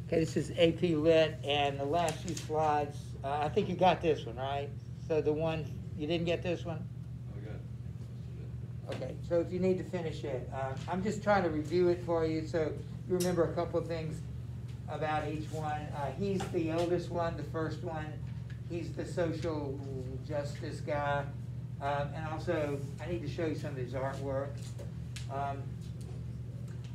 Okay, this is AP Lit, and the last few slides, I think you got this one, right? So the one, you didn't get this one? Okay, so if you need to finish it, I'm just trying to review it for you so you remember a couple of things about each one. He's the oldest one, the first one. He's the social justice guy. And also, I need to show you some of his artwork. All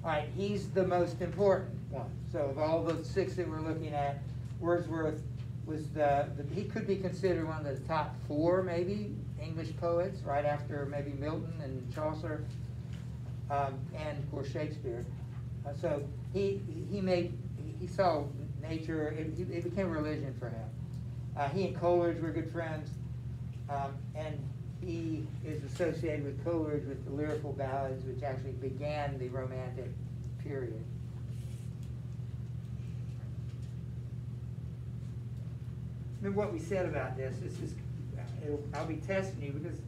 right, he's the most important one. So of all the 6 that we're looking at, Wordsworth was he could be considered one of the top 4 maybe English poets, right after maybe Milton and Chaucer, and of course Shakespeare. So he saw nature. It became a religion for him. He and Coleridge were good friends, and he is associated with Coleridge with the lyrical ballads, which actually began the Romantic period. Remember what we said about this. I'll be testing you because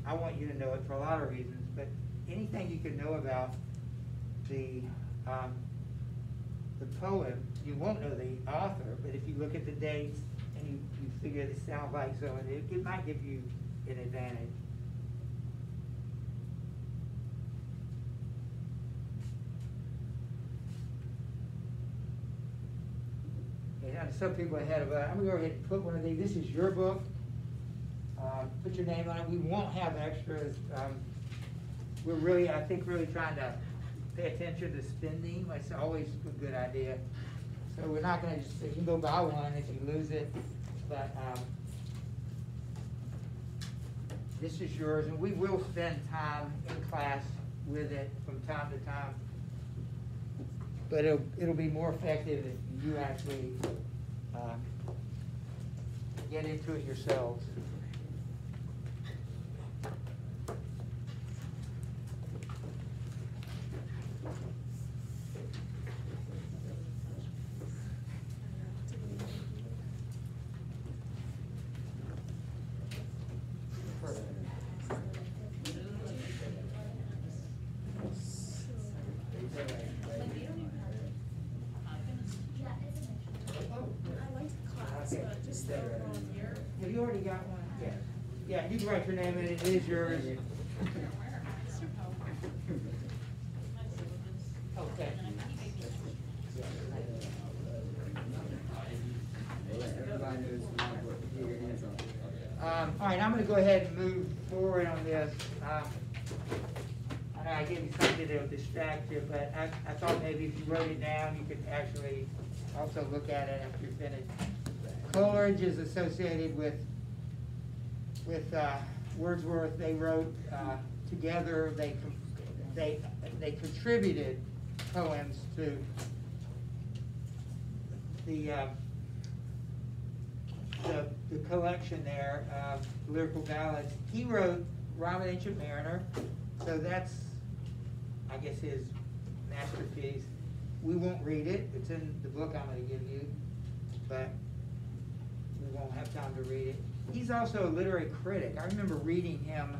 I want you to know it for a lot of reasons, but anything you can know about the poem, you won't know the author, but if you look at the dates and you figure it sounds like so, and it might give you an advantage. And some people ahead of us. I'm going to go ahead and put one of these. This is your book. Put your name on it. We won't have extras. We're really, I think, really trying to pay attention to spending. That's always a good idea. So we're not going to just, you can go buy one if you lose it. But this is yours, and we will spend time in class with it from time to time. But it'll be more effective if you actually get into it yourselves. Have you already got one? Yeah. Yeah, you can write your name in it. It is yours. Okay. All right, I'm going to go ahead and move forward on this. I know I gave you something that will distract you, but I thought maybe if you wrote it down, you could actually also look at it after you're finished. Coleridge is associated with Wordsworth. They wrote together. They contributed poems to the collection there of lyrical ballads. He wrote Rhyme of the Ancient Mariner, so that's, I guess, his masterpiece. We won't read it. It's in the book I'm going to give you, but we won't have time to read it. He's also a literary critic. I remember reading him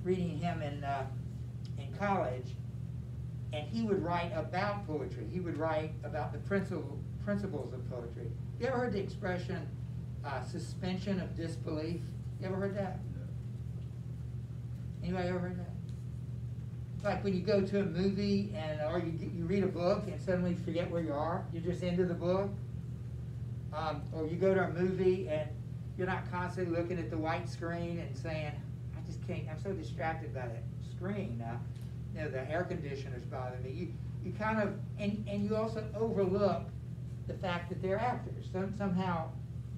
in college, and he would write about poetry. He would write about the principles of poetry. You ever heard the expression suspension of disbelief? You ever heard that? Anybody ever heard that? Like when you go to a movie or you read a book and suddenly forget where you are. You're just into the book. Or you go to a movie and you're not constantly looking at the white screen and saying, I just can't, I'm so distracted by that screen. You know, the air conditioners bother me. You kind of, and you also overlook the fact that they're actors. Somehow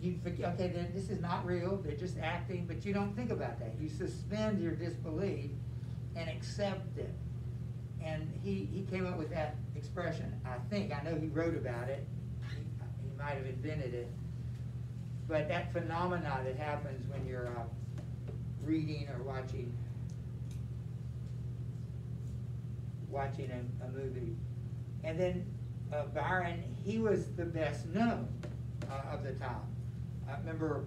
you forget, okay, this is not real, they're just acting, but you don't think about that. You suspend your disbelief and accept it. And he came up with that expression, I think. I know he wrote about it. He might have invented it. But that phenomena that happens when you're reading or watching a movie. And then Byron, he was the best known of the time. I remember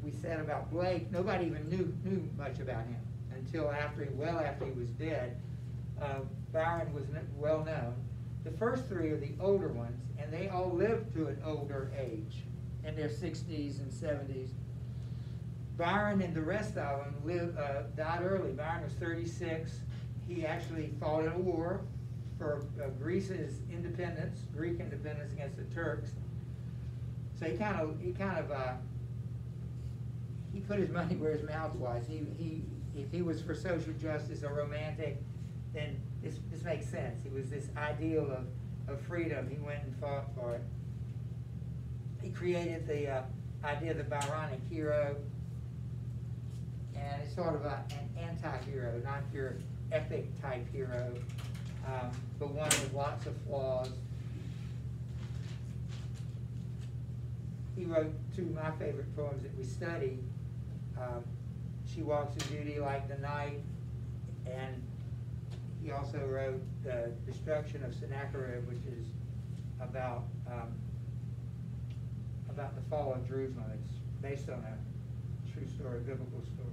we said about Blake, nobody even knew much about him until after he was dead. Byron was well known. The first three are the older ones, and they all lived to an older age, in their 60s and 70s. Byron and the rest of them died early. Byron was 36. He actually fought in a war for Greece's independence, Greek independence against the Turks. So he put his money where his mouth was. If he was for social justice or romantic, then this makes sense. He was this ideal of freedom. He went and fought for it. He created the idea of the Byronic hero, and it's sort of an anti-hero, not your epic type hero, but one with lots of flaws. He wrote two of my favorite poems that we study. She Walks in Duty Like the Night, and he also wrote The Destruction of Sennacherib, which is about the fall of Jerusalem. It's based on a true story, biblical story.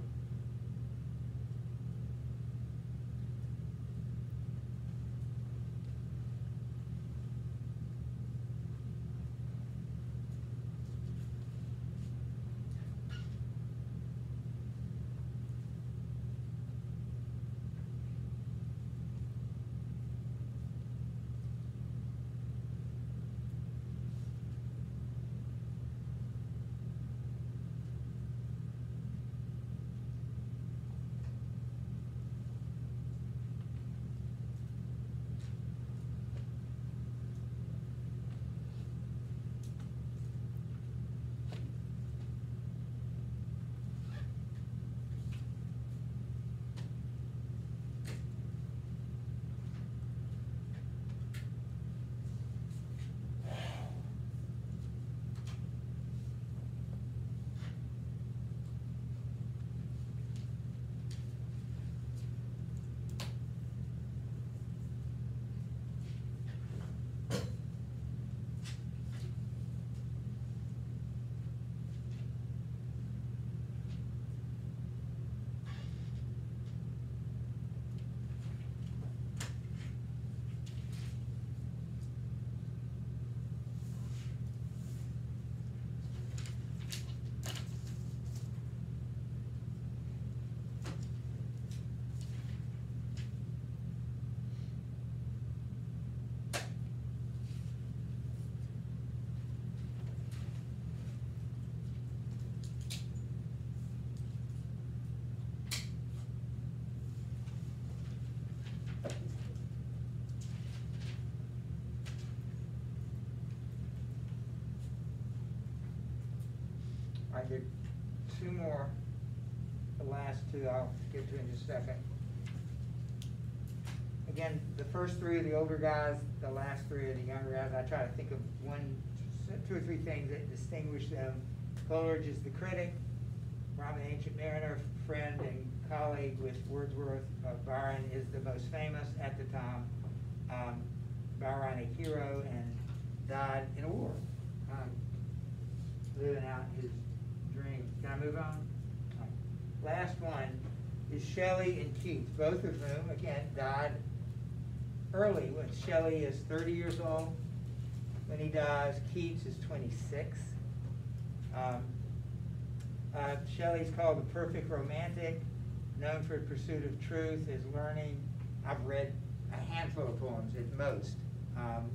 All right, there are two more. The last two I'll get to in just a second. Again, the first three are the older guys, the last three are the younger guys. I try to think of two or three things that distinguish them. Coleridge is the critic. Robin Ancient Mariner, friend and colleague with Wordsworth. Byron is the most famous at the time. Byronic hero, and died in a war, living out his dream. Can I move on? Right. Last one is Shelley and Keats, both of whom, again, died early. When Shelley is 30 years old, when he dies, Keats is 26. Shelley's called the perfect romantic, known for the pursuit of truth, his learning. I've read a handful of poems at most.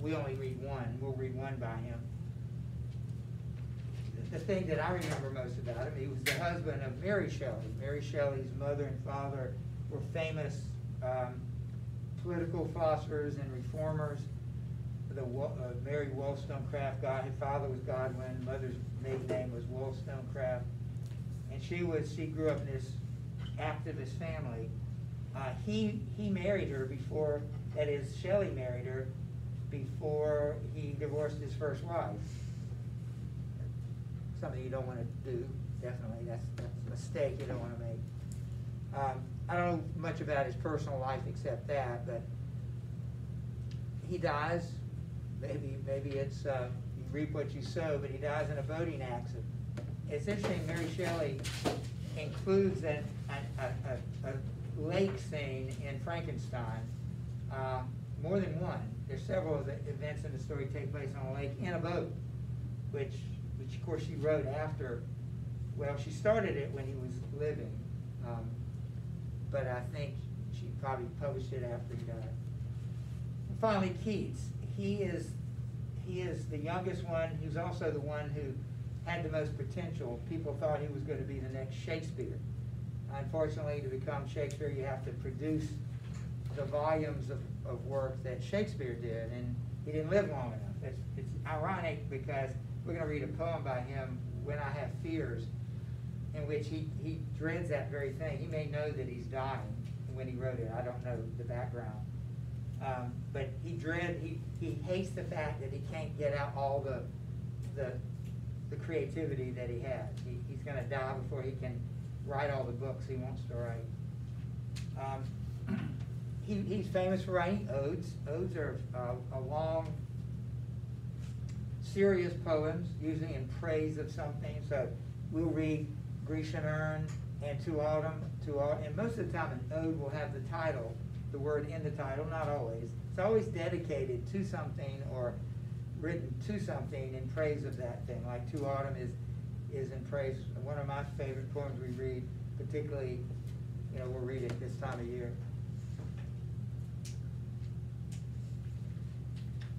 We only read one. We'll read one by him. The thing that I remember most about him, he was the husband of Mary Shelley. Mary Shelley's mother and father were famous political philosophers and reformers. Mary Wollstonecraft, his father was Godwin, mother's maiden name was Wollstonecraft, and she grew up in this activist family. He married her before, that is, Shelley married her before he divorced his first wife. Something you don't want to do, definitely. That's a mistake you don't want to make. I don't know much about his personal life except that, but he dies. Maybe it's you reap what you sow, but he dies in a boating accident. It's interesting, Mary Shelley includes a lake scene in Frankenstein. more than one. There's several of the events in the story take place on a lake in a boat, which of course she wrote after. Well, she started it when he was living, but I think she probably published it after he died. And finally, Keats. He is the youngest one. He was also the one who had the most potential. People thought he was going to be the next Shakespeare. Unfortunately, to become Shakespeare, you have to produce the volumes of work that Shakespeare did, and he didn't live long enough. It's ironic because we're going to read a poem by him, When I Have Fears, in which he dreads that very thing. He may know that he's dying when he wrote it. I don't know the background. But he hates the fact that he can't get out all the creativity that he has. He's going to die before he can write all the books he wants to write. He's famous for writing odes. Odes are a long, serious poems, usually in praise of something. So we'll read Grecian Urn and To Autumn, and most of the time an ode will have the title, the word in the title, not always. It's always dedicated to something or written to something in praise of that thing. Like To Autumn is in praise. One of my favorite poems we read, particularly, we'll read it this time of year.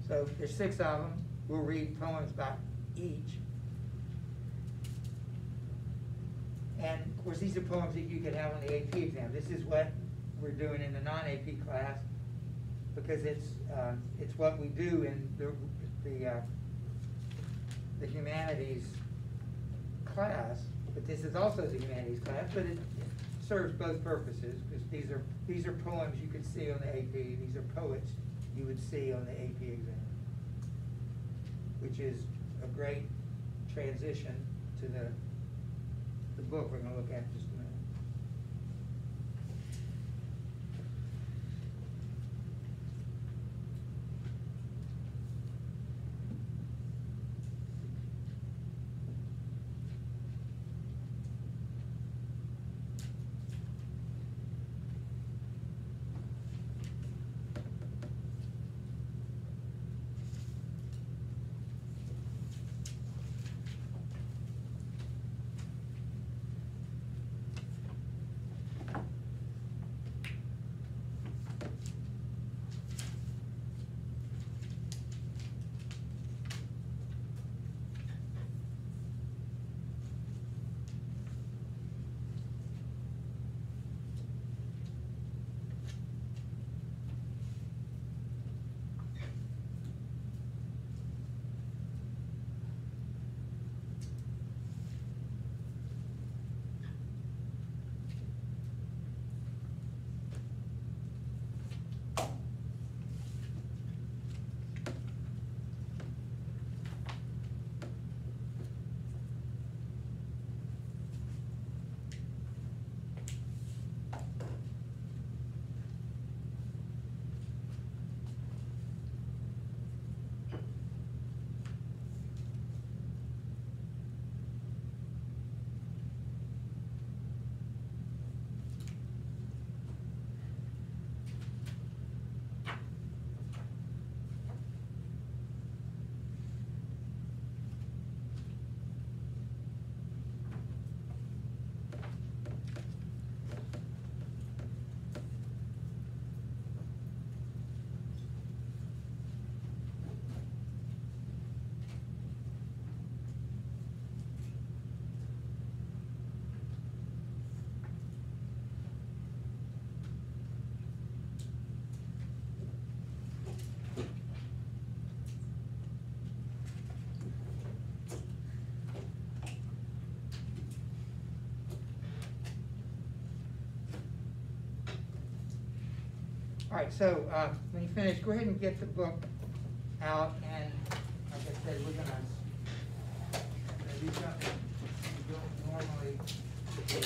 So there's 6 of them. We'll read poems about each. And of course, these are poems that you could have on the AP exam. This is what we're doing in the non-AP class because it's what we do in the humanities class. But this is also the humanities class, but it serves both purposes because these are poems you could see on the AP. These are poets you would see on the AP exam, which is a great transition to the book we're going to look at in just a minute. All right, so when you finish, go ahead and get the book out, and like I said, we're gonna do something we don't normally do.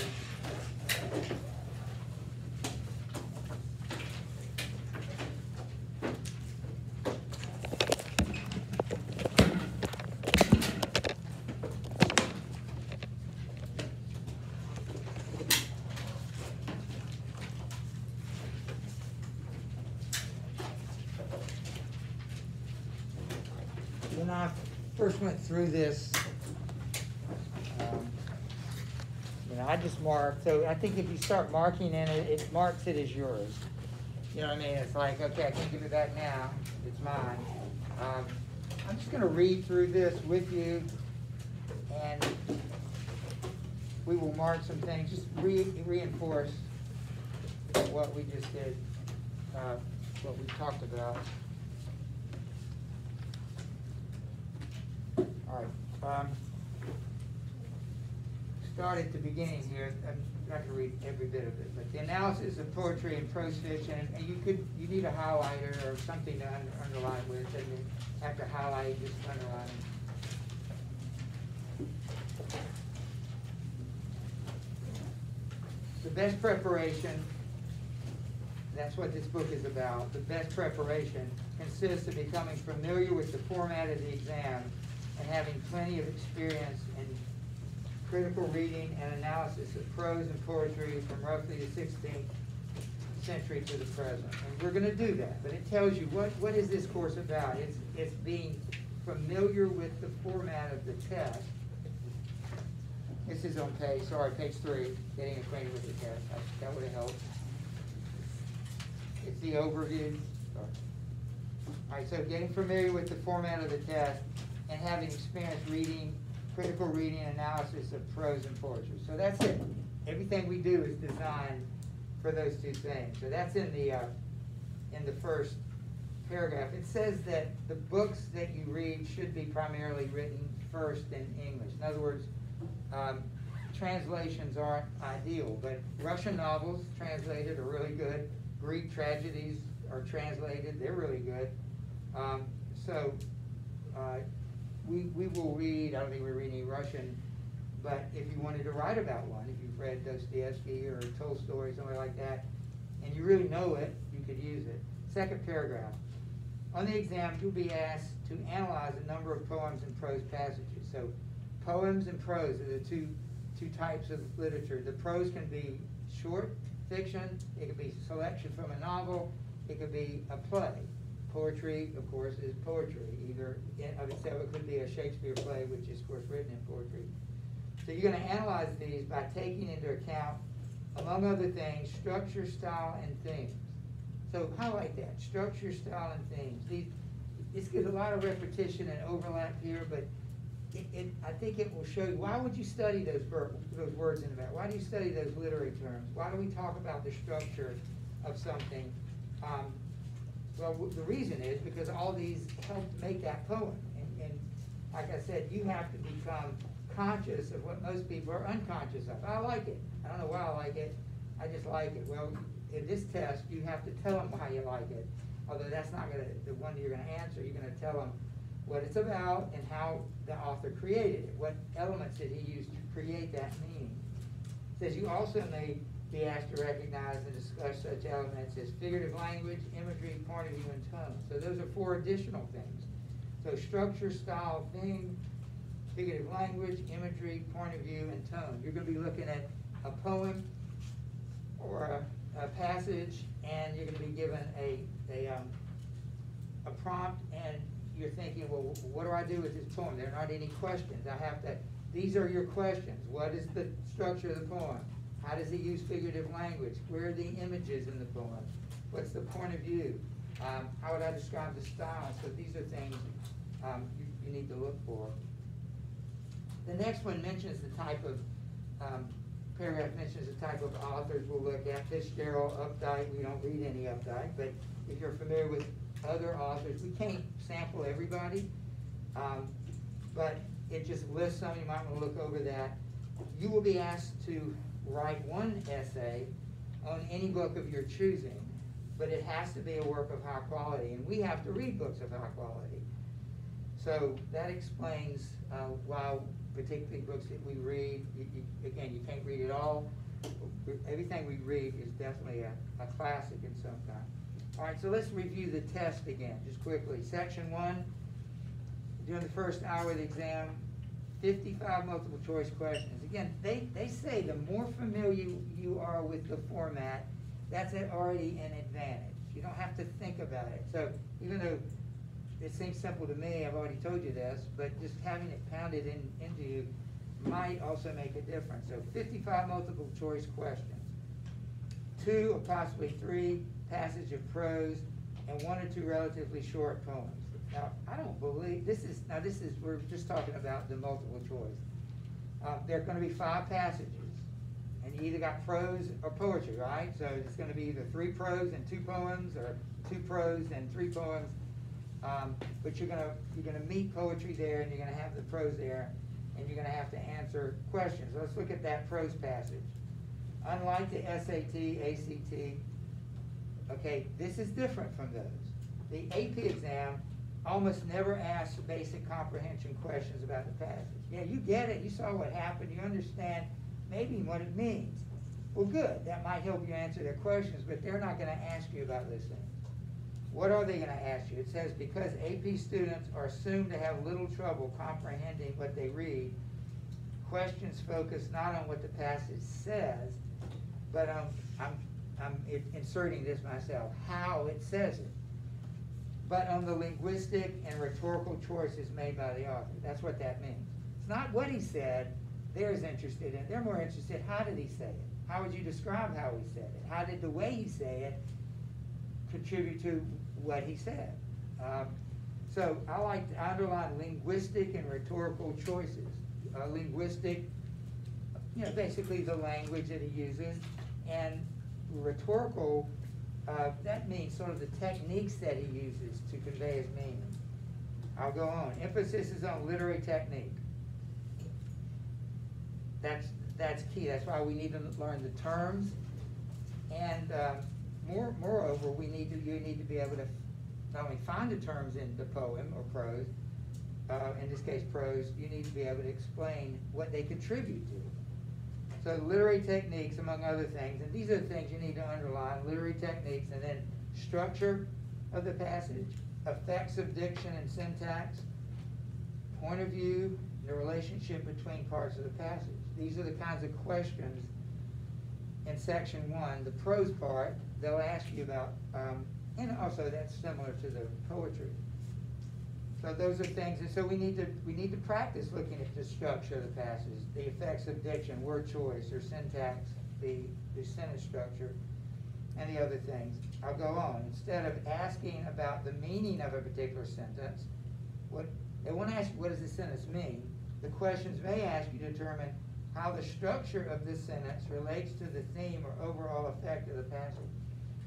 when I first went through this, I just marked, so I think if you start marking in it, it marks it as yours. You know what I mean? It's like, okay, I can't give it back now, it's mine. I'm just gonna read through this with you, and we will mark some things, just reinforce what we just did, what we talked about. All right. Start at the beginning here. I'm not going to read every bit of it, but the analysis of poetry and prose fiction, and you need a highlighter or something to underline with, and then after highlight, just underline it. The best preparation, that's what this book is about. The best preparation consists of becoming familiar with the format of the exam and having plenty of experience in critical reading and analysis of prose and poetry from roughly the 16th century to the present. And we're going to do that, but it tells you what is this course about. It's being familiar with the format of the test. This is on page 3, getting acquainted with the test. That would have helped. It's the overview. All right, so getting familiar with the format of the test and having experience reading, critical reading and analysis of prose and poetry. So that's it. Everything we do is designed for those two things. So that's in the first paragraph. It says that the books that you read should be primarily written first in English. In other words, translations aren't ideal, but Russian novels translated are really good. Greek tragedies are translated, they're really good. We will read, I don't think we're reading Russian, but if you wanted to write about one, if you've read Dostoevsky or Tolstoy, something like that, and you really know it, you could use it. Second paragraph. On the exam, you'll be asked to analyze a number of poems and prose passages. So poems and prose are the two types of literature. The prose can be short fiction, it could be selection from a novel, it could be a play. Poetry, of course, is poetry. Either, I would say it could be a Shakespeare play, which is, of course, written in poetry. So you're going to analyze these by taking into account, among other things, structure, style, and themes. So highlight that, structure, style, and themes. This gives a lot of repetition and overlap here, but I think it will show you, why would you study those words in the back? Why do you study those literary terms? Why do we talk about the structure of something? Well, the reason is because all these help make that poem. And like I said, you have to become conscious of what most people are unconscious of. I like it. I don't know why I like it. I just like it. Well, in this test, you have to tell them why you like it. Although that's not the one you're going to answer. You're going to tell them what it's about and how the author created it. What elements did he use to create that meaning? It says you also may be asked to recognize and discuss such elements as figurative language, imagery, point of view, and tone. So those are 4 additional things. So structure, style, theme, figurative language, imagery, point of view, and tone. You're going to be looking at a poem or a passage, and you're going to be given a prompt, and you're thinking, well, what do I do with this poem? There are not any questions. These are your questions. What is the structure of the poem? How does he use figurative language? Where are the images in the poem? What's the point of view? How would I describe the style? So these are things you need to look for. The next one mentions the type of, paragraph mentions the type of authors we'll look at. Fitzgerald, Updike, we don't read any Updike, but if you're familiar with other authors, we can't sample everybody, but it just lists some. You might want to look over that. You will be asked to write one essay on any book of your choosing, but it has to be a work of high quality, and we have to read books of high quality. So that explains why particularly books that we read, again, you can't read it all. Everything we read is definitely a classic in some kind. All right, so let's review the test again, just quickly. Section 1, during the first hour of the exam, 55 multiple choice questions. Again, they say the more familiar you are with the format, that's already an advantage. You don't have to think about it. So even though it seems simple to me, I've already told you this, but just having it pounded into you might also make a difference. So 55 multiple choice questions, 2 or possibly 3 passage of prose, and 1 or 2 relatively short poems. Now, I don't believe, we're just talking about the multiple choice. There are going to be 5 passages, and you either got prose or poetry, right? So it's going to be either 3 prose and 2 poems, or 2 prose and 3 poems. But you're gonna meet poetry there, and you're gonna have the prose there, and you're gonna have to answer questions. Let's look at that prose passage. Unlike the SAT, ACT, okay, this is different from those. The AP exam almost never asks basic comprehension questions about the passage. Yeah, you get it, you saw what happened, you understand maybe what it means. Well, good, that might help you answer their questions, but they're not gonna ask you about those things. What are they going to ask you? It says, because AP students are assumed to have little trouble comprehending what they read, questions focus not on what the passage says, but I'm inserting this myself, how it says it, but on the linguistic and rhetorical choices made by the author. That's what that means. It's not what he said they're as interested in. They're more interested, how did he say it? How would you describe how he said it? How did the way he said it contribute to what he said? So I like to underline linguistic and rhetorical choices. Linguistic, basically the language that he uses, and rhetorical, that means sort of the techniques that he uses to convey his meaning. I'll go on. Emphasis is on literary technique. That's key. That's why we need to learn the terms, and moreover, you need to be able to not only find the terms in the poem or prose, in this case prose, you need to be able to explain what they contribute to. So literary techniques, among other things, and these are the things you need to underline, literary techniques, and then structure of the passage, effects of diction and syntax, point of view, the relationship between parts of the passage. These are the kinds of questions in section 1. The prose part, they'll ask you about, and also that's similar to the poetry. So those are things, and so we need to practice looking at the structure of the passage, the effects of diction, word choice, or syntax, the sentence structure, and the other things. I'll go on. Instead of asking about the meaning of a particular sentence, they won't ask you, what does this sentence mean? The questions may ask you to determine how the structure of this sentence relates to the theme or overall effect of the passage.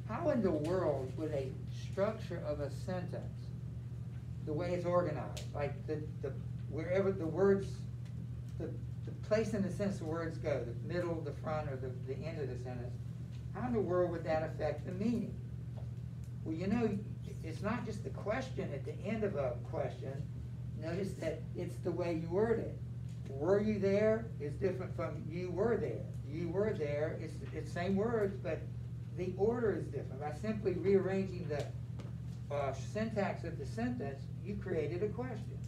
How in the world would a structure of a sentence, the way it's organized, like wherever the words, the place in the sentence the words go, the middle, the front, or the end of the sentence, how in the world would that affect the meaning? Well, it's not just the question at the end of a question. Notice that it's the way you word it. Were you there is different from you were there. You were there, it's same words, but the order is different. By simply rearranging the syntax of the sentence, you created a question,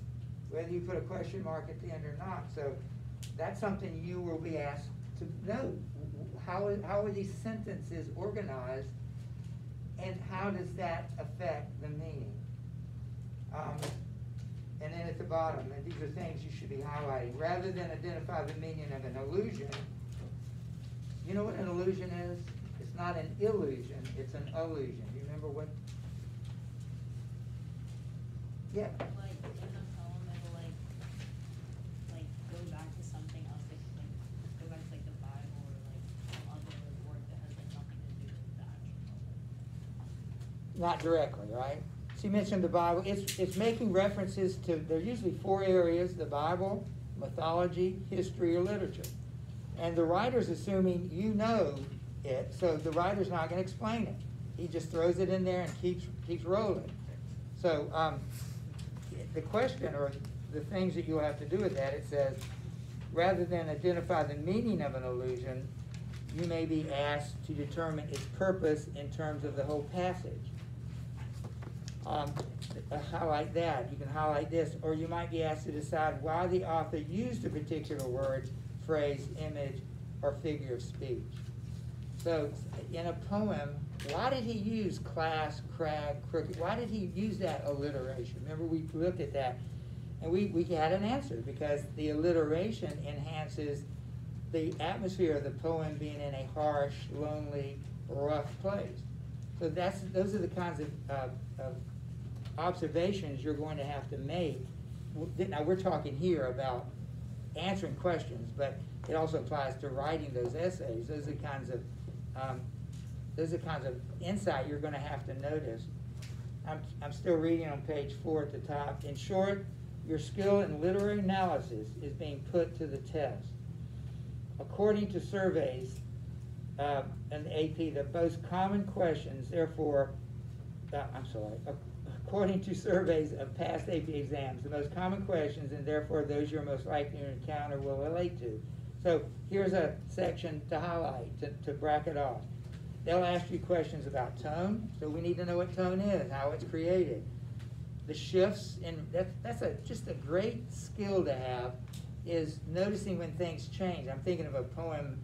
whether you put a question mark at the end or not. So that's something you will be asked to know. How are these sentences organized, and how does that affect the meaning? And then at the bottom, and these are things you should be highlighting. Rather than identify the meaning of an allusion, you know what an allusion is? It's not an illusion, it's an allusion. Do you remember what? Yeah. Like in the poem, it'll like go back to something else, like go back to like the Bible or like some other work that has like nothing to do with the actual poem. Not directly, right? So you mentioned the Bible. It's making references to, there's usually 4 areas: the Bible, mythology, history, or literature. And the writer's assuming you know it, so the writer's not going to explain it. He just throws it in there and keeps rolling. So the question, or the things that you'll have to do with that, it says, rather than identify the meaning of an allusion, you may be asked to determine its purpose in terms of the whole passage. Highlight that. You can highlight this, or you might be asked to decide why the author used a particular word, phrase, image, or figure of speech. So in a poem, why did he use class, crag, crooked? Why did he use that alliteration? Remember, we looked at that, and we had an answer, because the alliteration enhances the atmosphere of the poem being in a harsh, lonely, rough place. So those are the kinds of observations you're going to have to make. Now, we're talking here about answering questions, but it also applies to writing those essays. Those are the kinds of insight you're going to have to notice. I'm still reading on page 4 at the top. In short, your skill in literary analysis is being put to the test. According to surveys in the AP, the most common questions, therefore, according to surveys of past AP exams, the most common questions, and therefore those you're most likely to encounter, will relate to. So here's a section to highlight, to bracket off. They'll ask you questions about tone, so we need to know what tone is, how it's created. The shifts, and that's just a great skill to have, is noticing when things change. I'm thinking of a poem,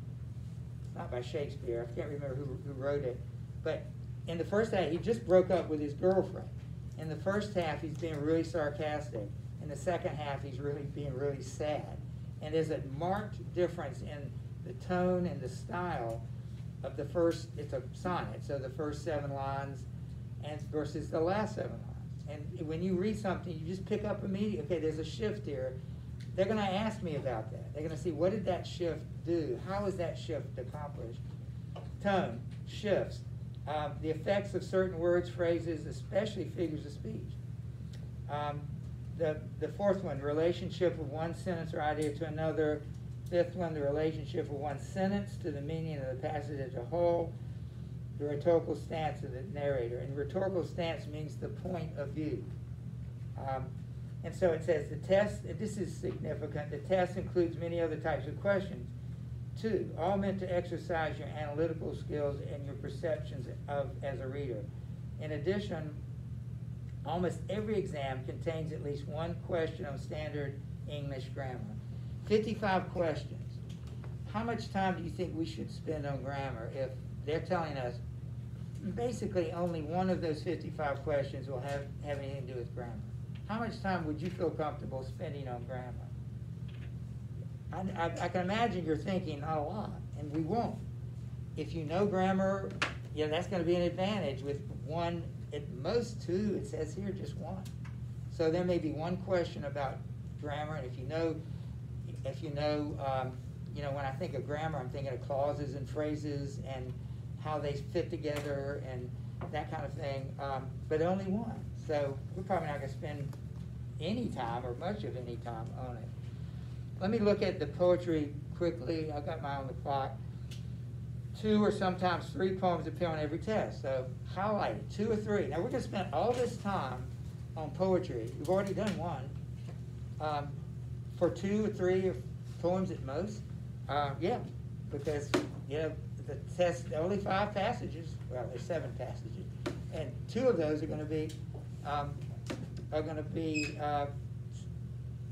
it's not by Shakespeare, I can't remember who wrote it, but in the first half, he just broke up with his girlfriend. In the first half, he's being really sarcastic. In the second half, he's really being really sad. And there's a marked difference in the tone and the style of the first, it's a sonnet, so the first 7 lines and versus the last 7 lines. And when you read something, you just pick up immediately, okay, there's a shift here. They're going to ask me about that. They're going to see, what did that shift do? How is that shift accomplished? Tone, shifts, the effects of certain words, phrases, especially figures of speech. The fourth one, relationship of one sentence or idea to another. Fifth one, the relationship of one sentence to the meaning of the passage as a whole. The rhetorical stance of the narrator. And rhetorical stance means the point of view. And so it says the test, this is significant, the test includes many other types of questions. 2, all meant to exercise your analytical skills and your perceptions as a reader. In addition, almost every exam contains at least one question on standard English grammar. 55 questions. How much time do you think we should spend on grammar if they're telling us basically only one of those 55 questions will have anything to do with grammar? How much time would you feel comfortable spending on grammar? I can imagine you're thinking, not a lot, and we won't. If you know grammar, that's going to be an advantage. With one, at most 2, it says here just 1. So there may be one question about grammar, and if you know, when I think of grammar, I'm thinking of clauses and phrases and how they fit together and that kind of thing, but only 1. So we're probably not going to spend any time or much of any time on it. Let me look at the poetry quickly. I've got mine on the clock. 2 or sometimes 3 poems appear on every test. So highlight it, 2 or 3. Now we're going to spend all this time on poetry. We've already done 1. For 2 or 3 poems at most, because the test, only 5 passages. Well, there's 7 passages, and 2 of those are going to be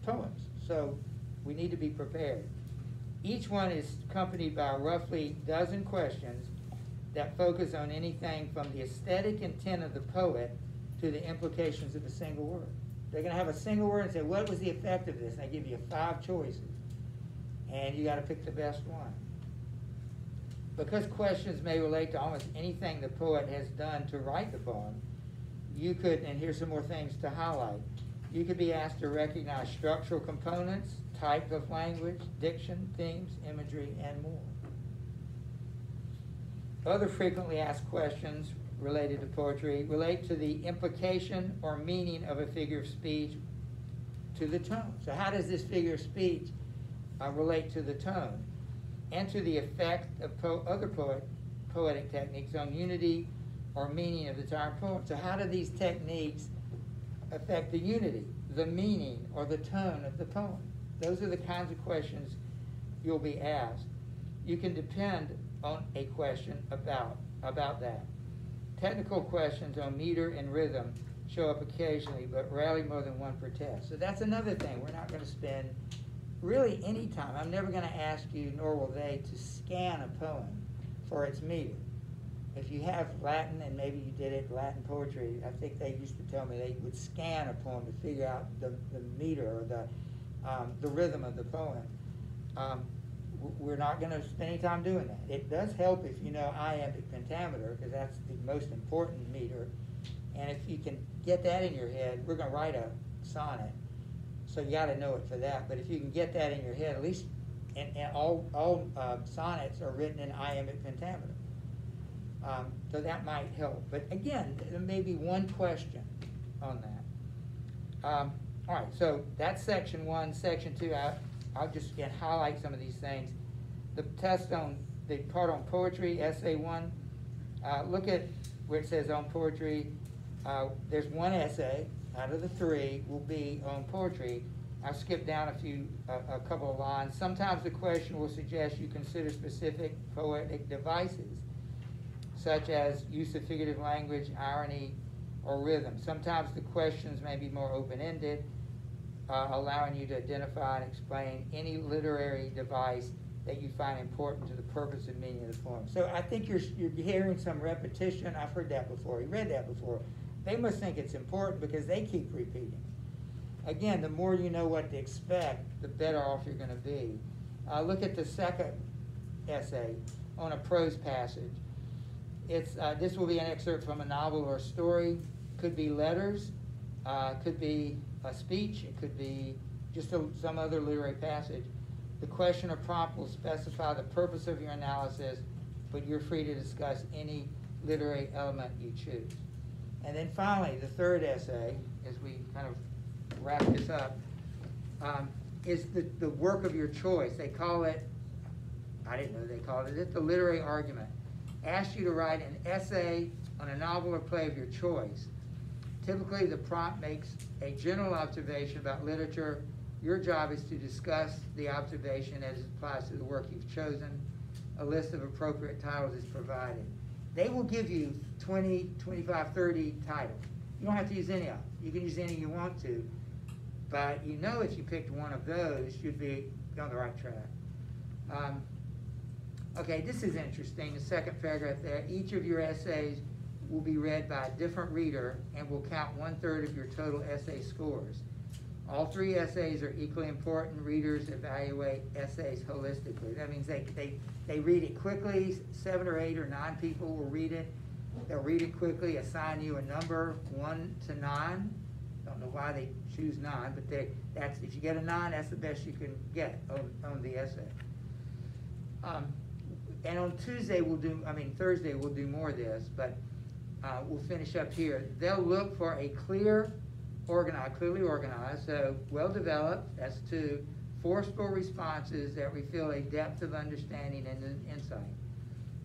poems. So we need to be prepared. Each one is accompanied by roughly 12 questions that focus on anything from the aesthetic intent of the poet to the implications of a single word. They're going to have a single word and say, what was the effect of this? And they give you 5 choices. And you got to pick the best one. Because questions may relate to almost anything the poet has done to write the poem, you could, and here's some more things to highlight, you could be asked to recognize structural components, type of language, diction, themes, imagery, and more. Other frequently asked questions related to poetry relate to the implication or meaning of a figure of speech to the tone. So how does this figure of speech relate to the tone? And to the effect of other poetic techniques on unity or meaning of the entire poem. So how do these techniques affect the unity, the meaning, or the tone of the poem? Those are the kinds of questions you'll be asked. You can depend on a question about that. Technical questions on meter and rhythm show up occasionally, but rarely more than 1 per test. So that's another thing. We're not going to spend really any time. I'm never going to ask you, nor will they, to scan a poem for its meter. if you have Latin, and maybe you did it Latin poetry, I think they used to tell me they would scan a poem to figure out the meter or the rhythm of the poem. We're not going to spend any time doing that. It does help if you know iambic pentameter, because that's the most important meter. And if you can get that in your head, we're going to write a sonnet, so you got to know it for that. But if you can get that in your head, at least, and all sonnets are written in iambic pentameter. So that might help. But again, there may be one question on that. All right, so that's section 1. Section 2, I'll just again highlight some of these things. The test on the part on poetry, essay 1. Look at where it says on poetry. There's one essay out of the 3 will be on poetry. I'll skip down a couple of lines. Sometimes the question will suggest you consider specific poetic devices, such as use of figurative language, irony, or rhythm. Sometimes the questions may be more open-ended, allowing you to identify and explain any literary device that you find important to the purpose and meaning of the poem. So I think you're hearing some repetition. I've heard that before. You read that before. They must think it's important because they keep repeating. Again, the more you know what to expect, the better off you're going to be. Look at the second essay on a prose passage. This will be an excerpt from a novel or a story. Could be letters, could be a speech, it could be just some other literary passage. The question or prompt will specify the purpose of your analysis, but you're free to discuss any literary element you choose. And then finally, the third essay, as we kind of wrap this up, is the work of your choice. They call it, I didn't know they called it, the literary argument. Ask you to write an essay on a novel or play of your choice. Typically, the prompt makes a general observation about literature. Your job is to discuss the observation as it applies to the work you've chosen. A list of appropriate titles is provided. They will give you 20, 25, 30 titles. You don't have to use any of them. You can use any you want to. But you know if you picked one of those, you'd be on the right track. Okay, this is interesting. The second paragraph there. Each of your essays will be read by a different reader and will count 1/3 of your total essay scores. All 3 essays are equally important. Readers evaluate essays holistically. That means they read it quickly. 7 or 8 or 9 people will read it. They'll read it quickly, assign you a number, 1 to 9. Don't know why they choose 9, but that's if you get a 9, that's the best you can get on the essay. And on Thursday we'll do more of this, but we'll finish up here. They'll look for a clearly organized, so well-developed, that's 2, forceful responses that reveal a depth of understanding and insight.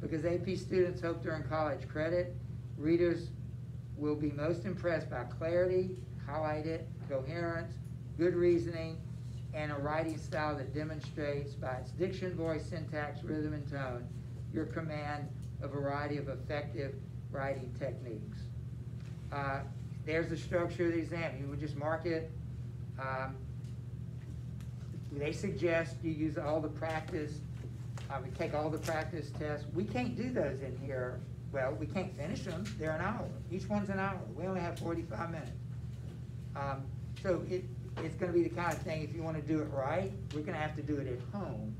Because AP students hope to earn college credit, readers will be most impressed by clarity, highlighted, coherence, good reasoning, and a writing style that demonstrates by its diction, voice, syntax, rhythm, and tone your command of a variety of effective writing techniques. There's the structure of the exam. You would just mark it. They suggest you use all the practice. We take all the practice tests. We can't do those in here. Well, we can't finish them. They're an hour. Each one's an hour. We only have 45 minutes. So it's going to be the kind of thing, if you want to do it right, we're going to have to do it at home.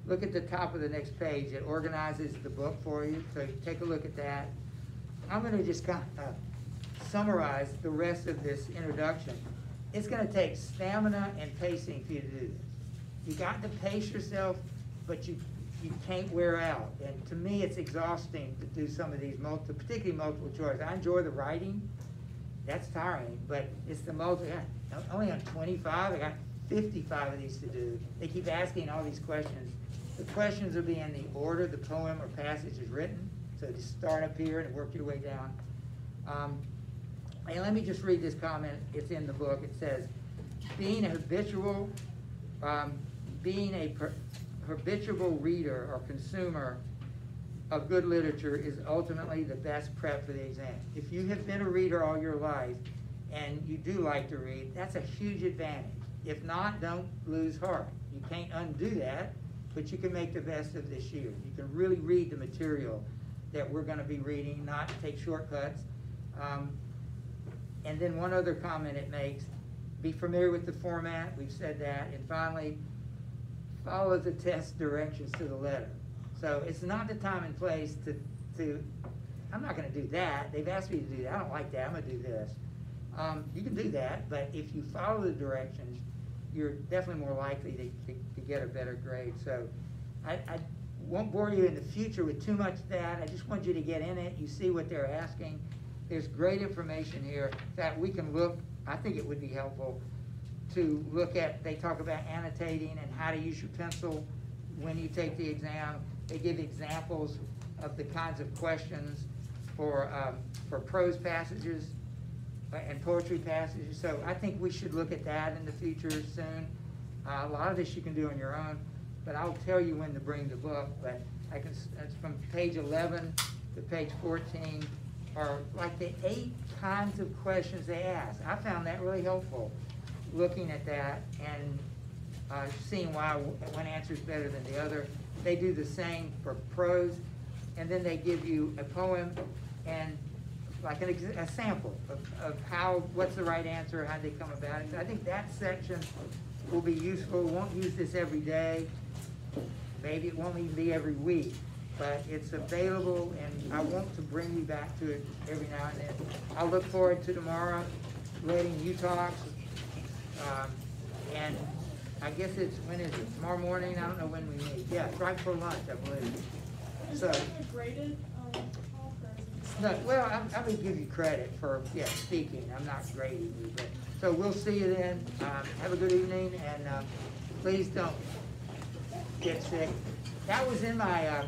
Look at the top of the next page. It organizes the book for you, so take a look at that. I'm going to just kind of summarize the rest of this introduction. It's going to take stamina and pacing for you to do this. You got to pace yourself, but you can't wear out. And to me, it's exhausting to do some of these, particularly multiple choice. I enjoy the writing. That's tiring, but it's the only on 25. I got 55 of these to do. They keep asking all these questions. The questions will be in the order the poem or passage is written. So just start up here and work your way down. And let me just read this comment. It's in the book. It says, being a habitual reader or consumer of good literature is ultimately the best prep for the exam. If you have been a reader all your life and you do like to read, that's a huge advantage. If not, don't lose heart. You can't undo that, but you can make the best of this year. You can really read the material that we're gonna be reading, not take shortcuts. And then one other comment it makes, be familiar with the format, we've said that, and finally, follow the test directions to the letter. So it's not the time and place to I'm not gonna do that, they've asked me to do that, I don't like that, I'm gonna do this. You can do that, but if you follow the directions, you're definitely more likely to get a better grade. So I won't bore you in the future with too much of that, I just want you to get in it, you see what they're asking. There's great information here that we can look, I think it would be helpful to look at, they talk about annotating and how to use your pencil when you take the exam. They give examples of the kinds of questions for prose passages and poetry passages. So I think we should look at that in the future soon. A lot of this you can do on your own, but I'll tell you when to bring the book. But it's from page 11 to page 14 are like the 8 kinds of questions they ask. I found that really helpful, looking at that and seeing why one answer is better than the other. They do the same for prose, and then they give you a poem and like a sample of what's the right answer, how they come about it. So I think that section will be useful. We won't use this every day. Maybe it won't even be every week, but it's available, and I want to bring you back to it every now and then. I'll look forward to tomorrow, letting you talk, and I guess when is it? Tomorrow morning? I don't know when we meet. Yeah, it's right before lunch, I believe. Is So, that a graded talk, or is it no, well, I would give you credit for, speaking. I'm not grading you, but, so we'll see you then. Have a good evening, and please don't get sick. That was in my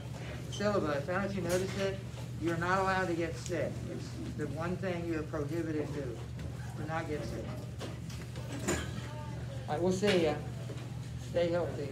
syllabus. I don't know if you noticed it. You're not allowed to get sick. It's the one thing you're prohibited to do. Do not get sick. All right, we'll see ya. Stay healthy.